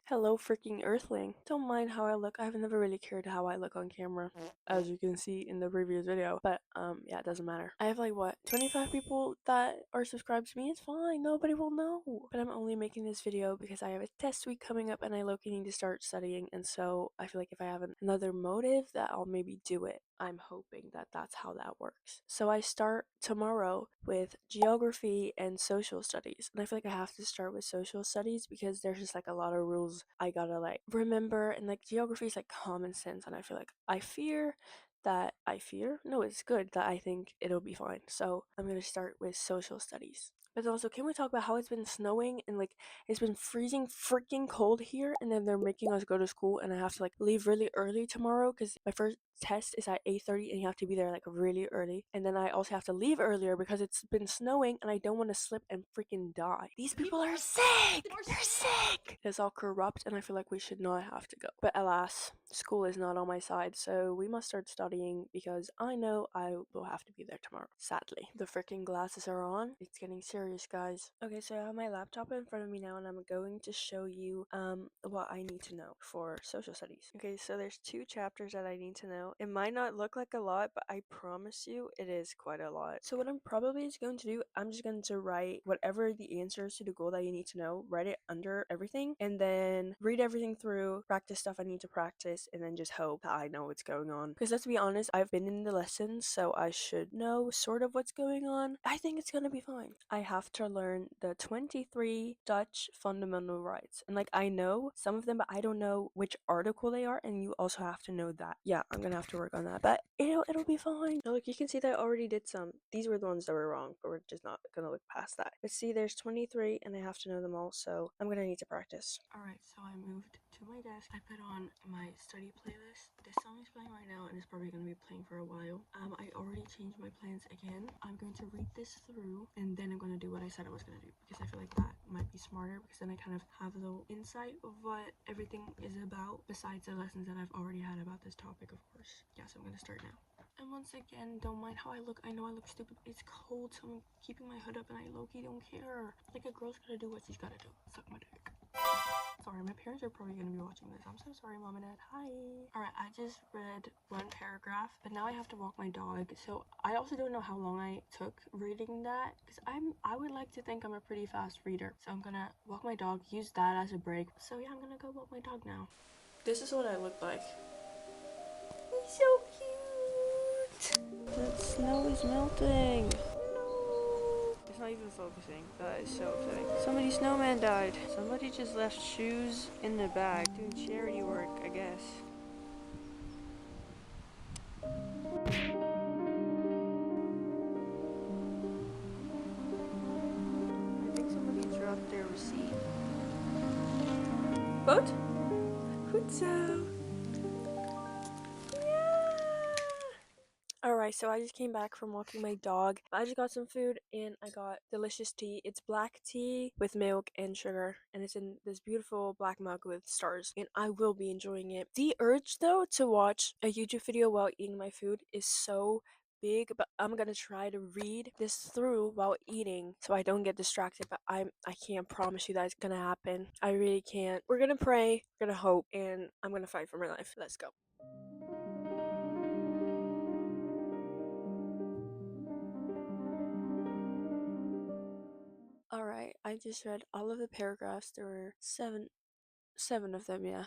Hello, freaking Earthling. Don't mind how I look. I've never really cared how I look on camera, as you can see in the previous video. But, yeah, it doesn't matter. I have, like, what, 25 people that are subscribed to me? It's fine. Nobody will know. But I'm only making this video because I have a test week coming up and I low-key need to start studying. And so I feel like if I have another motive, that I'll maybe do it. I'm hoping that that's how that works. So I start tomorrow with geography and social studies. And I feel like I have to start with social studies because there's just like a lot of rules I gotta like remember. And like geography is like common sense. And I feel like no, it's good that I think it'll be fine. So I'm gonna start with social studies. But also, can we talk about how it's been snowing and like it's been freezing freaking cold here, and then they're making us go to school, and I have to like leave really early tomorrow because my first test is at 8:30 and you have to be there like really early. And then I also have to leave earlier because it's been snowing and I don't want to slip and freaking die. These people are sick! They're sick! It's all corrupt and I feel like we should not have to go. But alas, school is not on my side, so we must start studying because I know I will have to be there tomorrow. Sadly. The freaking glasses are on. It's getting serious, guys. Okay, so I have my laptop in front of me now and I'm going to show you what I need to know for social studies. Okay, so there's 2 chapters that I need to know. It might not look like a lot, but I promise you it is quite a lot. So what I'm probably just going to do, I'm just going to write whatever the answers to the goal that you need to know, write it under everything, and then read everything through, practice stuff I need to practice, and then just hope that I know what's going on. Because let's be honest, I've been in the lessons, so I should know sort of what's going on. I think it's gonna be fine. I have to learn the 23 Dutch fundamental rights. And like I know some of them, but I don't know which article they are, and you also have to know that. Yeah, I'm gonna have to work on that, but it'll be fine. Now, look, you can see that I already did some. These were the ones that were wrong, but we're just not gonna look past that. But see, there's 23, and I have to know them all, so I'm gonna need to practice. Alright, so I moved to my desk. I put on my study playlist. This song is playing right now, and it's probably gonna be playing for a while. I already changed my plans again. I'm going to read this through, and then I'm gonna do what I said I was gonna do, because I feel like that might be smarter, because then I kind of have a little insight of what everything is about, besides the lessons that I've already had about this topic, of course. Yeah, so I'm gonna start now. And once again, don't mind how I look. I know I look stupid, but it's cold, so I'm keeping my hood up, and I low-key don't care. Like, a girl's gotta do what she's gotta do. Suck my dick. Sorry, my parents are probably gonna be watching this. I'm so sorry, Mom and Dad. Hi. Alright, I just read one paragraph, but now I have to walk my dog. So I also don't know how long I took reading that, because I would like to think I'm a pretty fast reader. So I'm gonna walk my dog, use that as a break. So yeah, I'm gonna go walk my dog now. This is what I look like. He's so cute. The snow is melting. It's not even focusing. That is so upsetting. Somebody's snowman died. Somebody just left shoes in the bag. Doing charity work, I guess. I think somebody dropped their receipt. Boat? Hootso! Alright, so I just came back from walking my dog. I just got some food and I got delicious tea. It's black tea with milk and sugar, and it's in this beautiful black mug with stars, and I will be enjoying it. The urge though to watch a YouTube video while eating my food is so big, but I'm gonna try to read this through while eating so I don't get distracted, but I can't promise you that it's gonna happen. I really can't. We're gonna pray, we're gonna hope, and I'm gonna fight for my life. Let's go. Alright, I just read all of the paragraphs. There were seven of them, yeah.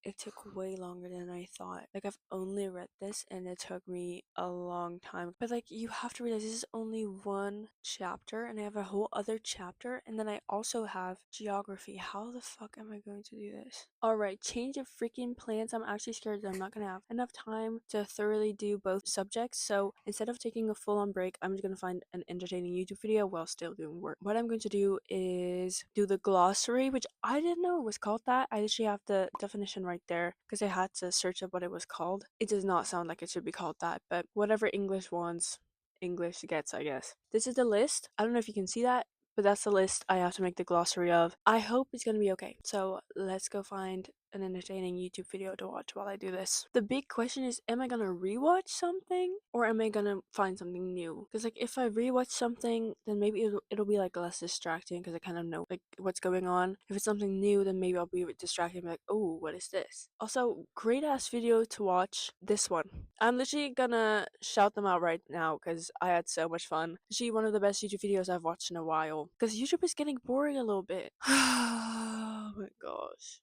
It took way longer than I thought. Like, I've only read this and it took me a long time. But like, you have to realize this is only one chapter and I have a whole other chapter, and then I also have geography. How the fuck am I going to do this? Alright, change of freaking plans. I'm actually scared that I'm not gonna have enough time to thoroughly do both subjects. So instead of taking a full-on break, I'm just gonna find an entertaining YouTube video while still doing work. What I'm going to do is do the glossary, which I didn't know it was called that. I literally have the definition right there because I had to search up what it was called. It does not sound like it should be called that, but whatever English wants, English gets, I guess. This is the list. I don't know if you can see that, but that's the list I have to make the glossary of. I hope it's gonna be okay. So let's go find an entertaining YouTube video to watch while I do this. The big question is, am I gonna rewatch something or am I gonna find something new? Because like if I rewatch something, then maybe it'll be like less distracting because I kind of know like what's going on. If it's something new, then maybe I'll be distracted and be like, oh, what is this? Also, great ass video to watch. This one. I'm literally gonna shout them out right now because I had so much fun. Actually, one of the best YouTube videos I've watched in a while. Because YouTube is getting boring a little bit. Oh my gosh.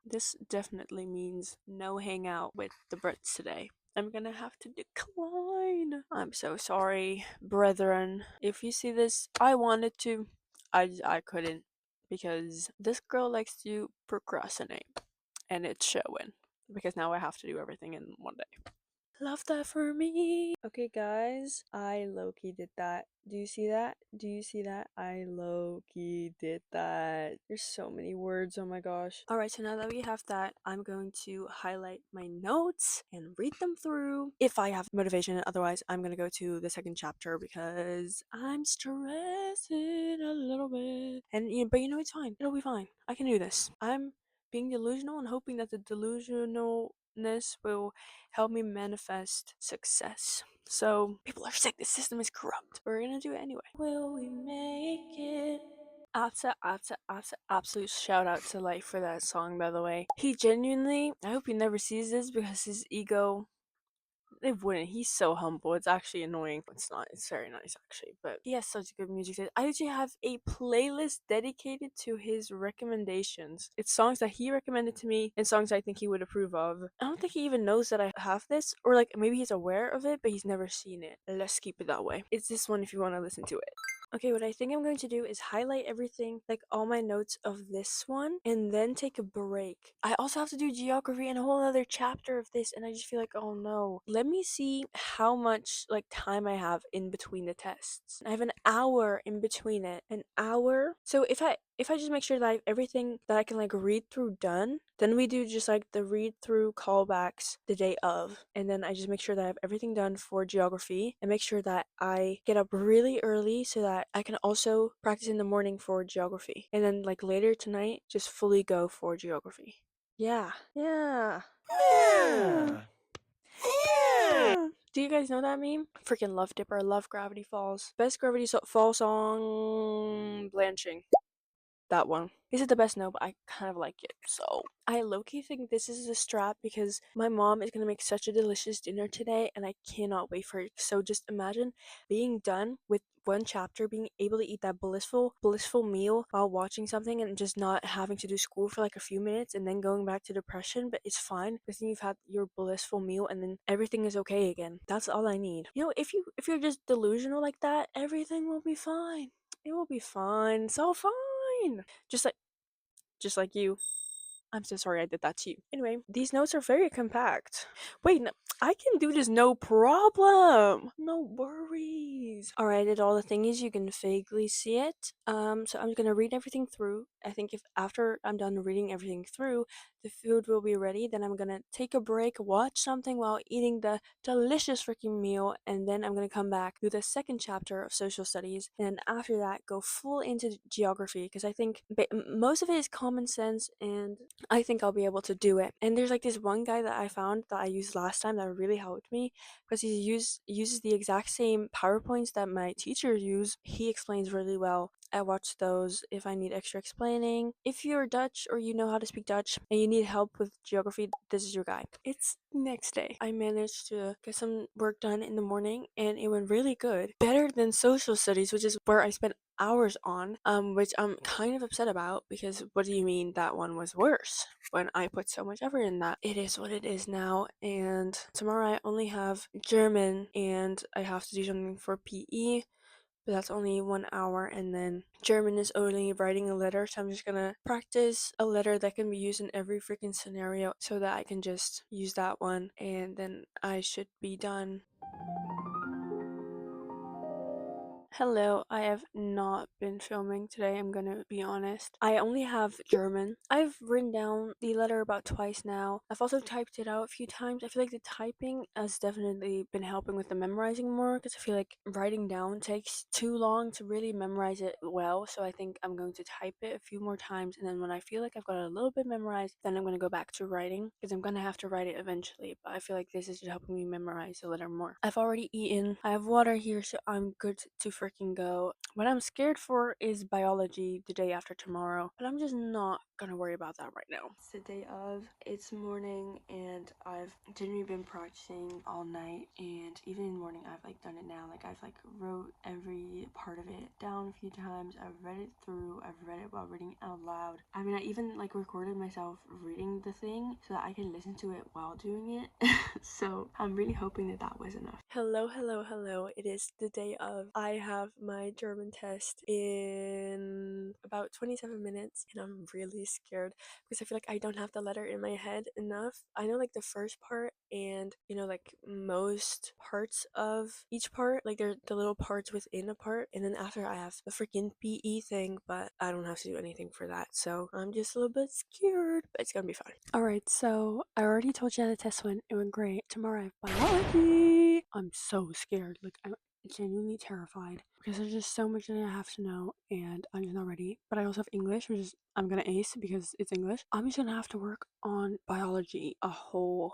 This definitely means no hangout with the Brits today. I'm gonna have to decline. I'm so sorry, brethren. If you see this, I wanted to. I couldn't. Because this girl likes to procrastinate. And it's showing. Because now I have to do everything in one day. Love that for me. Okay, guys, I low-key did that. Do you see that? Do you see that? I low-key did that. There's so many words, oh my gosh. Alright, so now that we have that, I'm going to highlight my notes and read them through if I have motivation. Otherwise, I'm gonna go to the second chapter because I'm stressing a little bit. But you know, it's fine. It'll be fine. I can do this. I'm being delusional and hoping that the delusionalness will help me manifest success. So, people are sick, the system is corrupt. We're gonna do it anyway. Will we make it? Absolute shout out to Light for that song, by the way. He genuinely, I hope he never sees this because his ego, it wouldn't. He's so humble. It's actually annoying. It's not. It's very nice actually. But he has such good music taste. I actually have a playlist dedicated to his recommendations. It's songs that he recommended to me and songs I think he would approve of. I don't think he even knows that I have this, or like maybe he's aware of it, but he's never seen it. Let's keep it that way. It's this one if you want to listen to it. Okay, what I think I'm going to do is highlight everything, like all my notes of this one, and then take a break. I also have to do geography and a whole other chapter of this, and I just feel like, oh no. Let me see how much like time I have in between the tests. I have an hour in between it. An hour. So if I just make sure that I have everything that I can like read through done, then we do just like the read through callbacks the day of. And then I just make sure that I have everything done for geography and make sure that I get up really early so that I can also practice in the morning for geography. And then like later tonight, just fully go for geography. Yeah. Yeah. Yeah. Do you guys know that meme? Freaking love Dipper, love Gravity Falls. Best Fall song, Blanching. That one. Is it the best? No, but I kind of like it. So I low-key think this is a strap because my mom is gonna make such a delicious dinner today and I cannot wait for it. So just imagine being done with one chapter, being able to eat that blissful meal while watching something and just not having to do school for like a few minutes and then going back to depression, but it's fine because then you've had your blissful meal and then everything is okay again. That's all I need. You know, if you're just delusional like that, everything will be fine. It will be fine. It's all fine. Just like you. I'm so sorry I did that to you. Anyway, these notes are very compact. Wait, no, I can do this no problem. No worries. Alright, I did all the thingies. You can vaguely see it. So I'm gonna read everything through. I think if after I'm done reading everything through, the food will be ready. Then I'm gonna take a break, watch something while eating the delicious freaking meal, and then I'm gonna come back, do the second chapter of social studies, and then after that, go full into geography because I think most of it is common sense and I think I'll be able to do it. And there's like this one guy that I found that I used last time that really helped me because he uses the exact same PowerPoints that my teachers use. He explains really well. I watch those if I need extra explaining. If you're Dutch or you know how to speak Dutch and you need help with geography, this is your guy. It's next day. I managed to get some work done in the morning and it went really good. Better than social studies, which is where I spent hours on, which I'm kind of upset about because what do you mean that one was worse when I put so much effort in that? It is what it is now, and tomorrow I only have German and I have to do something for PE, but that's only 1 hour, and then German is only writing a letter, so I'm just gonna practice a letter that can be used in every freaking scenario so that I can just use that one, and then I should be done. Hello, I have not been filming today, I'm gonna be honest. I only have German. I've written down the letter about twice now. I've also typed it out a few times. I feel like the typing has definitely been helping with the memorizing more because I feel like writing down takes too long to really memorize it well. So I think I'm going to type it a few more times, and then when I feel like I've got it a little bit memorized, then I'm gonna go back to writing because I'm gonna have to write it eventually. But I feel like this is just helping me memorize the letter more. I've already eaten. I have water here, so I'm good to freaking go. What I'm scared for is biology the day after tomorrow, but I'm just not gonna worry about that right now. It's the day of, it's morning, and I've genuinely been practicing all night, and even in the morning I've like done it now. Like I've like wrote every part of it down a few times. I've read it through, I've read it while reading out loud. I mean, I even like recorded myself reading the thing so that I can listen to it while doing it. So I'm really hoping that that was enough. Hello. It is the day of. I have my German test in about 27 minutes, and I'm really scared because I feel like I don't have the letter in my head enough. I know like the first part and like most parts of each part, like they're the little parts within a part, and then after I have the freaking PE thing, but I don't have to do anything for that, so I'm just a little bit scared, but it's gonna be fine. Alright, so I already told you how the test went. It went great. Tomorrow I have biology. I'm so scared. Like, I'm genuinely terrified because there's just so much that I have to know, and I'm just not ready. But I also have English, which is I'm gonna ace because it's English. I'm just gonna have to work on biology a whole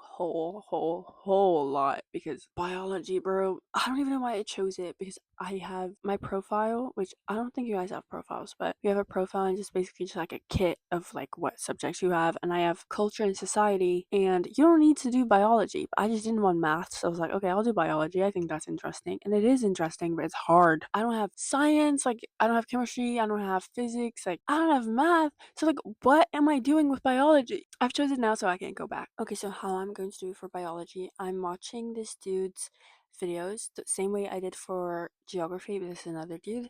lot because biology, bro. I don't even know why I chose it because I have my profile, which I don't think you guys have profiles, but you have a profile and just basically just like a kit of like what subjects you have. And I have culture and society, and you don't need to do biology. I just didn't want math, so I was like, okay, I'll do biology. I think that's interesting. And it is interesting, but it's hard. I don't have science, like I don't have chemistry, I don't have physics, like I don't have math. So like what am I doing with biology? I've chosen now so I can't go back. Okay, so how I'm going to do for biology, I'm watching this dude's videos the same way I did for geography, but this is another dude.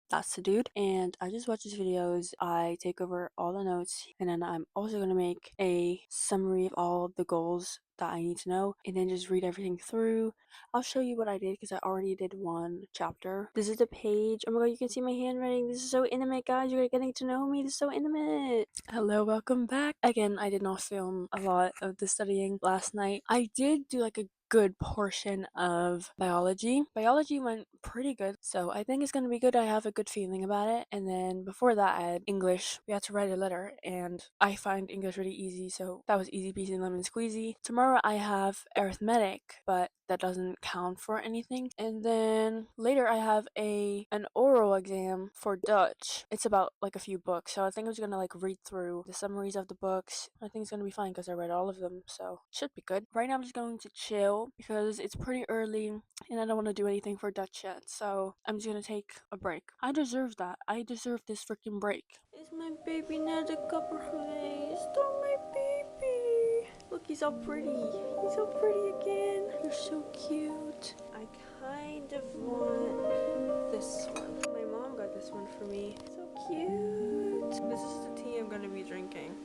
That's the dude. And I just watch his videos. I take over all the notes, and then I'm also gonna make a summary of all the goals that I need to know, and then just read everything through. I'll show you what I did because I already did one chapter. This is the page. Oh my god, you can see my handwriting. This is so intimate, guys. You're getting to know me. This is so intimate. Hello, welcome back. Again, I did not film a lot of the studying last night. I did do like a good portion of biology. Biology went pretty good, so I think it's gonna be good. I have a good feeling about it. And then before that, I had English. We had to write a letter, and I find English really easy, so that was easy peasy lemon squeezy. Tomorrow I have arithmetic, but that doesn't count for anything. And then later I have an oral exam for Dutch. It's about like a few books, so I think I'm just gonna like read through the summaries of the books. I think it's gonna be fine because I read all of them, so should be good. Right now I'm just going to chill because it's pretty early and I don't want to do anything for Dutch yet, so I'm just gonna take a break. I deserve that. I deserve this freaking break. Is my baby naar de kapper geweest? Oh, my baby. Look, he's all pretty. He's all pretty again. You're so cute. I kind of want this one. My mom got this one for me. So cute. This is the tea I'm gonna be drinking.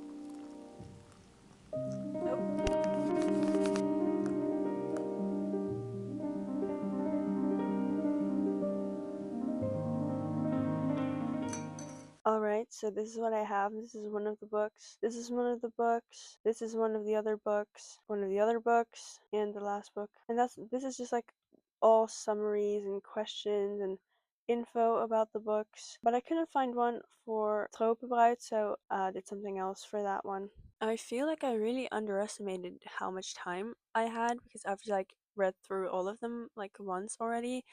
Oh. Alright, so this is what I have. This is one of the books. This is one of the books. This is one of the other books. One of the other books. And the last book. And this is just like all summaries and questions and info about the books. But I couldn't find one for Tropenbruid, so I did something else for that one. I feel like I really underestimated how much time I had because I've like read through all of them like once already,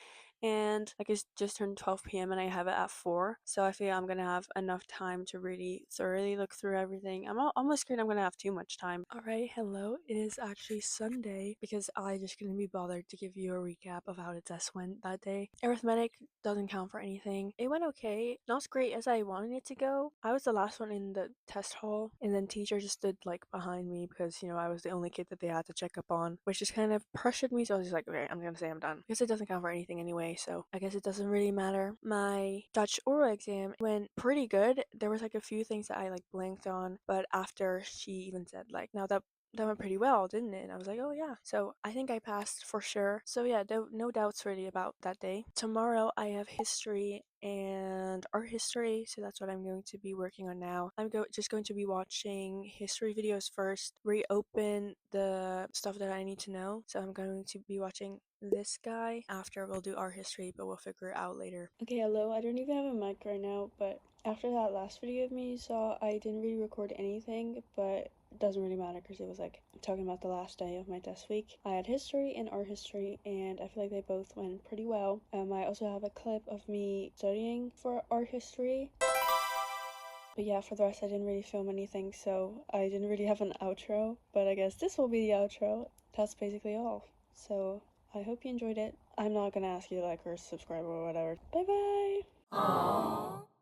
and like it's just turned 12 p.m. and I have it at 4, so I feel I'm gonna have enough time to really thoroughly look through everything. I'm almost scared I'm gonna have too much time. Alright, hello. It is actually Sunday because I just couldn't be bothered to give you a recap of how the test went that day. Arithmetic doesn't count for anything. It went okay, not as great as I wanted it to go. I was the last one in the test hall, and then teacher just stood like behind me because I was the only kid that they had to check up on, which just kind of pressured me. So I was just like, okay, I'm gonna say I'm done because it doesn't count for anything anyway, so I guess it doesn't really matter. My Dutch oral exam went pretty good. There was like a few things that I like blanked on, but after she even said like, now that that went pretty well, didn't it? And I was like, oh yeah. So I think I passed for sure. So yeah, no doubts really about that day. Tomorrow I have history and art history, so that's what I'm going to be working on now. I'm just going to be watching history videos first, reopen the stuff that I need to know. So I'm going to be watching this guy. After we'll do art history, but we'll figure it out later. Okay, hello. I don't even have a mic right now, but after that last video of me you saw, I didn't really record anything, but it doesn't really matter because it was like talking about the last day of my test week. I had history and art history, and I feel like they both went pretty well. I also have a clip of me studying for art history. But yeah, for the rest, I didn't really film anything, so I didn't really have an outro. But I guess this will be the outro. That's basically all. So I hope you enjoyed it. I'm not gonna ask you to like or subscribe or whatever. Bye bye! Aww.